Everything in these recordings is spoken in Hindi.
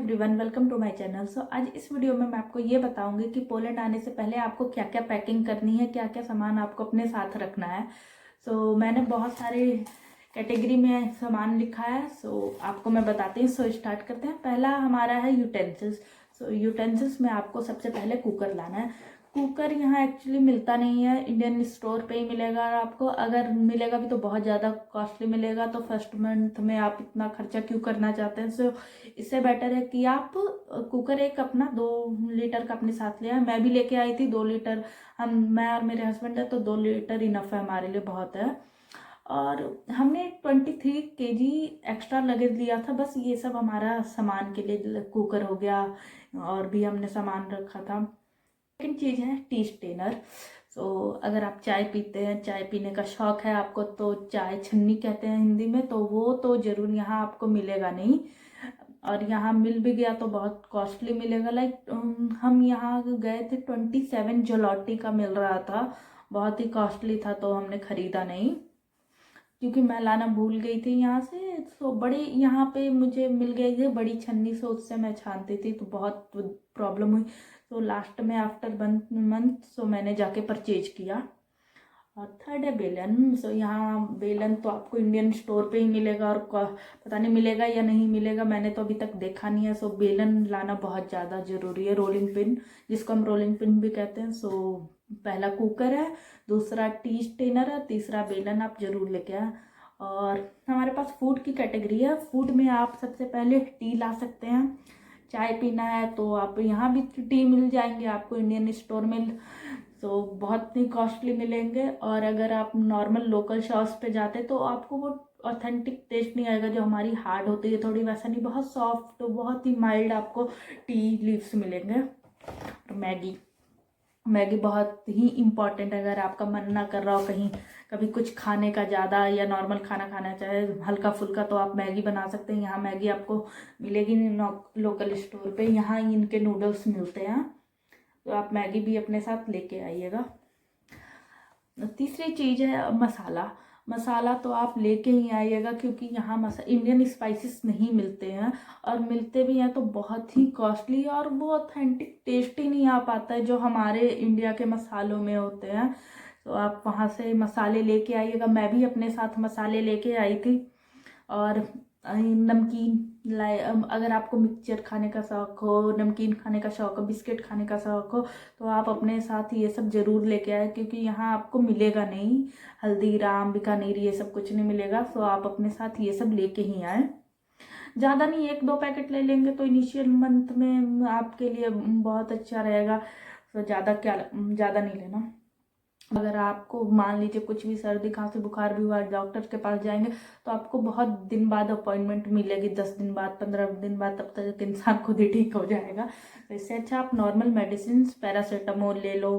Everyone, welcome to my channel. So आज इस वीडियो में मैं आपको ये बताऊंगी कि पोलैंड आने से पहले आपको क्या क्या पैकिंग करनी है, क्या क्या सामान आपको अपने साथ रखना है। मैंने बहुत सारे कैटेगरी में सामान लिखा है। आपको मैं बताती हूँ। स्टार्ट करते हैं। पहला हमारा है यूटेंसिल्स। यूटेंसिल्स में आपको सबसे पहले कुकर लाना है। कुकर यहाँ एक्चुअली मिलता नहीं है, इंडियन स्टोर पे ही मिलेगा। और आपको अगर मिलेगा भी तो बहुत ज़्यादा कॉस्टली मिलेगा, तो फर्स्ट मंथ में आप इतना खर्चा क्यों करना चाहते हैं। इससे बेटर है कि आप कुकर एक अपना 2 लीटर का अपने साथ ले आए। मैं भी लेके आई थी 2 लीटर। मैं और मेरे हस्बैंड है तो 2 लीटर इनफ है, हमारे लिए बहुत है। और हमने 23 kg एक्स्ट्रा लगेज लिया था। बस ये सब हमारा सामान के लिए, कुकर हो गया और भी हमने सामान रखा था। सेकेंड चीज़ है टी स्टेनर। अगर आप चाय पीते हैं, चाय पीने का शौक है आपको, तो चाय छन्नी कहते हैं हिंदी में, तो वो तो ज़रूर यहाँ आपको मिलेगा नहीं। और यहाँ मिल भी गया तो बहुत कॉस्टली मिलेगा। हम यहाँ गए थे 27 जलोटी का मिल रहा था, बहुत ही कॉस्टली था, तो हमने ख़रीदा नहीं क्योंकि मैं लाना भूल गई थी यहाँ से। बड़ी यहाँ पे मुझे मिल गई थी बड़ी छन्नी से, उससे मैं छानती थी तो बहुत प्रॉब्लम हुई। लास्ट में आफ्टर 1 मंथ मैंने जाके परचेज किया। और थर्ड है बेलन। यहाँ बेलन तो आपको इंडियन स्टोर पे ही मिलेगा, और पता नहीं मिलेगा या नहीं मिलेगा, मैंने तो अभी तक देखा नहीं है। बेलन लाना बहुत ज़्यादा ज़रूरी है। रोलिंग पिन, जिसको हम रोलिंग पिन भी कहते हैं। पहला कुकर है, दूसरा टी स्टेनर है, तीसरा बेलन आप जरूर लेके आए। और हमारे पास फूड की कैटेगरी है। फूड में आप सबसे पहले टी ला सकते हैं। चाय पीना है तो आप यहाँ भी टी मिल जाएंगे आपको इंडियन स्टोर में, बहुत ही कॉस्टली मिलेंगे। और अगर आप नॉर्मल लोकल शॉप्स पे जाते तो आपको वो ऑथेंटिक टेस्ट नहीं आएगा, जो हमारी हार्ड होती है थोड़ी, वैसा नहीं, बहुत सॉफ्ट, बहुत ही माइल्ड आपको टी लीव्स मिलेंगे। और मैगी बहुत ही इम्पॉर्टेंट है। अगर आपका मन ना कर रहा हो कहीं कभी कुछ खाने का ज़्यादा, या नॉर्मल खाना खाना चाहे हल्का फुल्का, तो आप मैगी बना सकते हैं। यहाँ मैगी आपको मिलेगी नहीं लोकल स्टोर पे, यहाँ इनके नूडल्स मिलते हैं, तो आप मैगी भी अपने साथ लेके आइएगा। तीसरी चीज़ है मसाला। मसाला तो आप लेके ही आइएगा, क्योंकि यहाँ इंडियन स्पाइसेस नहीं मिलते हैं, और मिलते भी हैं तो बहुत ही कॉस्टली, और वो ऑथेंटिक टेस्ट ही नहीं आ पाता है जो हमारे इंडिया के मसालों में होते हैं। आप वहाँ से मसाले लेके आइएगा। मैं भी अपने साथ मसाले लेके आई थी। और नमकीन लाए। अगर आपको मिक्सचर खाने का शौक हो, नमकीन खाने का शौक हो, बिस्किट खाने का शौक हो, तो आप अपने साथ ये सब ज़रूर लेके आए, क्योंकि यहाँ आपको मिलेगा नहीं। हल्दीराम, बीकानेर, ये सब कुछ नहीं मिलेगा। आप अपने साथ ये सब लेके ही आए। ज़्यादा नहीं, 1-2 पैकेट ले लेंगे तो इनिशियल मंथ में आपके लिए बहुत अच्छा रहेगा। ज़्यादा नहीं लेना। अगर आपको मान लीजिए कुछ भी सर्दी खांसी बुखार भी हुआ, डॉक्टर के पास जाएंगे तो आपको बहुत दिन बाद अपॉइंटमेंट मिलेगी, 10 दिन बाद, 15 दिन बाद, तब तक इंसान खुद ही ठीक हो जाएगा। तो इससे अच्छा आप नॉर्मल मेडिसिन, पैरासीटामोल ले लो,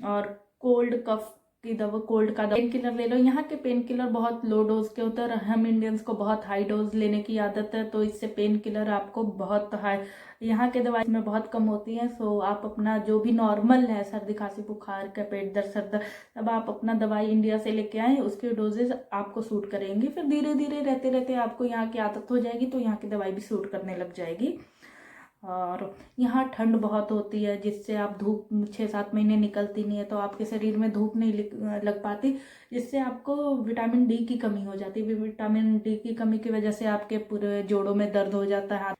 और कोल्ड कफ की दवा, कोल्ड का पेन किलर ले लो। यहाँ के पेन किलर बहुत लो डोज के होते हैं, और हम इंडियंस को बहुत हाई डोज लेने की आदत है, तो इससे पेन किलर आपको बहुत हाई, यहाँ के दवाई में बहुत कम होती हैं। आप अपना जो भी नॉर्मल है, सर्दी खांसी बुखार का, पेट दर्द, सर दर्द, तब आप अपना दवाई इंडिया से लेके आए, उसके डोजेज आपको सूट करेंगी। फिर धीरे धीरे रहते रहते आपको यहाँ की आदत हो जाएगी, तो यहाँ की दवाई भी सूट करने लग जाएगी। और यहाँ ठंड बहुत होती है, जिससे आप धूप 6-7 महीने निकलती नहीं है, तो आपके शरीर में धूप नहीं लग पाती, जिससे आपको विटामिन डी की कमी हो जाती है। विटामिन डी की कमी की वजह से आपके पूरे जोड़ों में दर्द हो जाता है।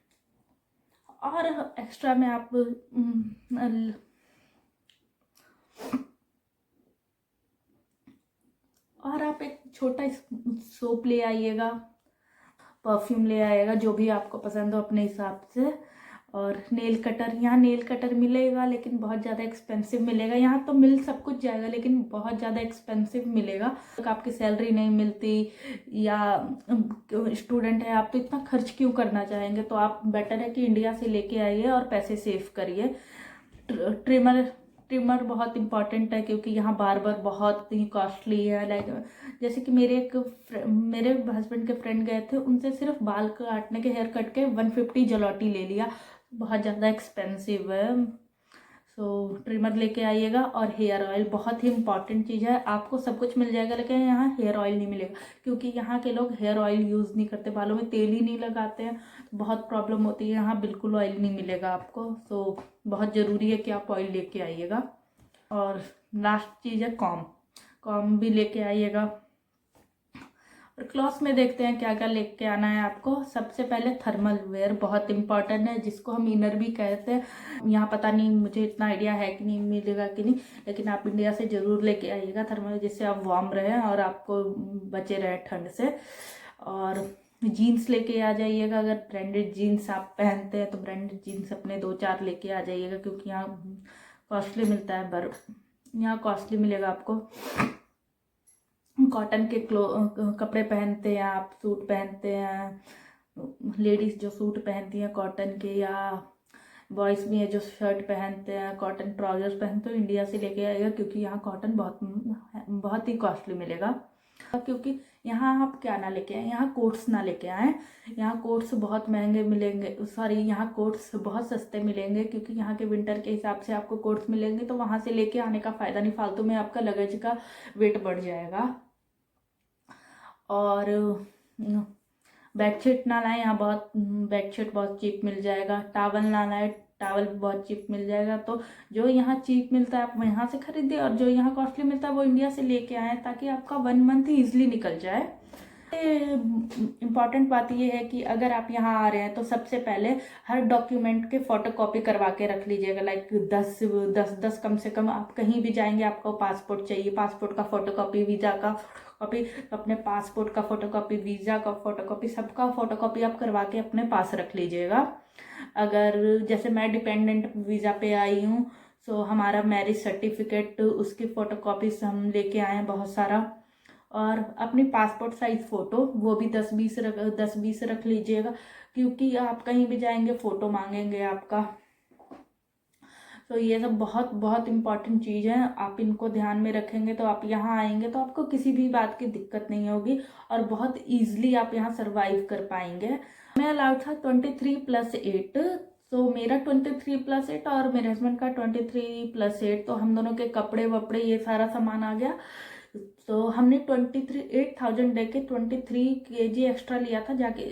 और एक्स्ट्रा में आप एक छोटा सोप ले आइएगा, परफ्यूम ले आइएगा, जो भी आपको पसंद हो अपने हिसाब से। और नेल कटर, यहाँ नेल कटर मिलेगा लेकिन बहुत ज़्यादा एक्सपेंसिव मिलेगा। यहाँ तो मिल सब कुछ जाएगा लेकिन बहुत ज़्यादा एक्सपेंसिव मिलेगा। तो आपकी सैलरी नहीं मिलती, या स्टूडेंट है आप, तो इतना खर्च क्यों करना चाहेंगे। तो आप बेटर है कि इंडिया से लेके आइए और पैसे सेव करिए। ट्रिमर बहुत इंपॉर्टेंट है, क्योंकि यहाँ बार्बर बहुत ही कॉस्टली है। जैसे कि मेरे हस्बैंड के फ्रेंड गए थे, उनसे सिर्फ बाल काटने के, हेयर कट के 150 जलोटी ले लिया, बहुत ज़्यादा एक्सपेंसिव है। सो ट्रिमर लेके आइएगा, और हेयर ऑयल बहुत ही इंपॉर्टेंट चीज़ है। आपको सब कुछ मिल जाएगा लेकिन यहाँ हेयर ऑयल नहीं मिलेगा, क्योंकि यहाँ के लोग हेयर ऑयल यूज़ नहीं करते, बालों में तेल ही नहीं लगाते हैं, तो बहुत प्रॉब्लम होती है। यहाँ बिल्कुल ऑयल नहीं मिलेगा आपको, सो बहुत ज़रूरी है कि आप ऑयल लेके आइएगा। और लास्ट चीज़ है कॉम, कॉम भी लेके आइएगा। और क्लॉथ्स में देखते हैं क्या क्या लेके आना है आपको। सबसे पहले थर्मल वेयर बहुत इंपॉर्टेंट है, जिसको हम इनर भी कहते हैं। यहाँ पता नहीं, मुझे इतना आइडिया है कि नहीं मिलेगा कि नहीं, लेकिन आप इंडिया से ज़रूर लेके आइएगा थर्मल, जिससे आप वार्म रहें और आपको बचे रहें ठंड से। और जीन्स लेके आ जाइएगा, अगर ब्रांडेड जीन्स आप पहनते हैं तो ब्रांडेड जीन्स अपने 2-4 लेके आ जाइएगा, क्योंकि यहाँ कॉस्टली मिलता है, यहाँ कॉस्टली मिलेगा आपको। कॉटन के कपड़े पहनते हैं आप, सूट पहनते हैं, लेडीज़ जो सूट पहनती हैं कॉटन के, या बॉयज़ भी है जो शर्ट पहनते हैं, कॉटन ट्राउजर्स पहनते हैं, तो इंडिया से लेके आएगा, क्योंकि यहाँ कॉटन बहुत ही कॉस्टली मिलेगा। क्योंकि यहाँ आप क्या ना लेके आए, यहाँ कोट्स ना लेके आए, यहाँ कोट्स बहुत महंगे मिलेंगे, सॉरी यहाँ कोट्स बहुत सस्ते मिलेंगे, क्योंकि यहाँ के विंटर के हिसाब से आपको कोट्स मिलेंगे, तो वहाँ से लेके आने का फ़ायदा नहीं, फालतू में आपका लगेज का वेट बढ़ जाएगा। और बेडशीट ना लाएं, यहाँ बहुत बेडशीट बहुत चीप मिल जाएगा। टावल ना लाएं, टावल बहुत चीप मिल जाएगा। तो जो यहाँ चीप मिलता है आप यहाँ से खरीदिए, और जो यहाँ कॉस्टली मिलता है वो इंडिया से लेके आएँ, ताकि आपका 1 मंथ ही ईजिली निकल जाए। इम्पॉर्टेंट बात यह है कि अगर आप यहाँ आ रहे हैं तो सबसे पहले हर डॉक्यूमेंट के फ़ोटोकॉपी करवा के रख लीजिएगा। लाइक 10 कम से कम। आप कहीं भी जाएंगे आपको पासपोर्ट चाहिए, पासपोर्ट का फ़ोटोकॉपी, वीज़ा का कॉपी, अपने पासपोर्ट का फ़ोटोकॉपी, वीज़ा का फ़ोटोकॉपी, सबका फ़ोटोकॉपी आप करवा के अपने पास रख लीजिएगा। अगर जैसे मैं डिपेंडेंट वीज़ा पे आई हूँ, सो हमारा मैरिज सर्टिफिकेट, उसकी फ़ोटोकॉपीज हम लेके आए हैं बहुत सारा। और अपनी पासपोर्ट साइज़ फ़ोटो वो भी 10-20 रख लीजिएगा, क्योंकि आप कहीं भी जाएंगे फ़ोटो मांगेंगे आपका। तो ये सब बहुत बहुत इम्पॉर्टेंट चीज़ है, आप इनको ध्यान में रखेंगे तो आप यहाँ आएंगे तो आपको किसी भी बात की दिक्कत नहीं होगी, और बहुत ईजिली आप यहाँ सर्वाइव कर पाएंगे। मैं अलाउड था 23+8, तो मेरा 23+8 और मेरे हस्बैंड का 23+8, तो हम दोनों के कपड़े वपड़े ये सारा सामान आ गया। तो हमने 8,000 दे के 23 kg एक्स्ट्रा लिया था जाके,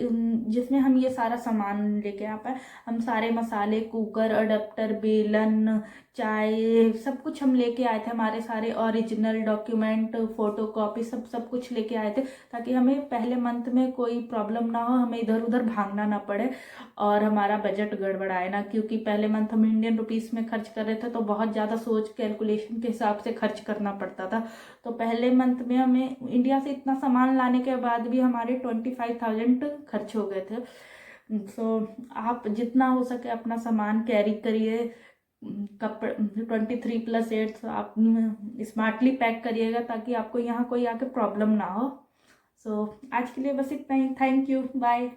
जिसमें हम ये सारा सामान लेके आ पाए। हम सारे मसाले, कुकर, अडप्टर, बेलन, चाय, सब कुछ हम लेके आए थे। हमारे सारे ओरिजिनल डॉक्यूमेंट, फोटो कॉपी, सब कुछ लेके आए थे, ताकि हमें पहले मंथ में कोई प्रॉब्लम ना हो, हमें इधर उधर भागना ना पड़े और हमारा बजट गड़बड़ाए ना। क्योंकि पहले मंथ हम इंडियन रुपीस में खर्च कर रहे थे, तो बहुत ज़्यादा सोच कैलकुलेशन के हिसाब से खर्च करना पड़ता था। तो पहले मंथ में हमें इंडिया से इतना सामान लाने के बाद भी हमारे 25,000 खर्च हो गए थे। सो आप जितना हो सके अपना सामान कैरी करिए। कपड़े 23+8 आप स्मार्टली पैक करिएगा, ताकि आपको यहाँ कोई आके प्रॉब्लम ना हो। सो आज के लिए बस इतना ही। Thank you, bye.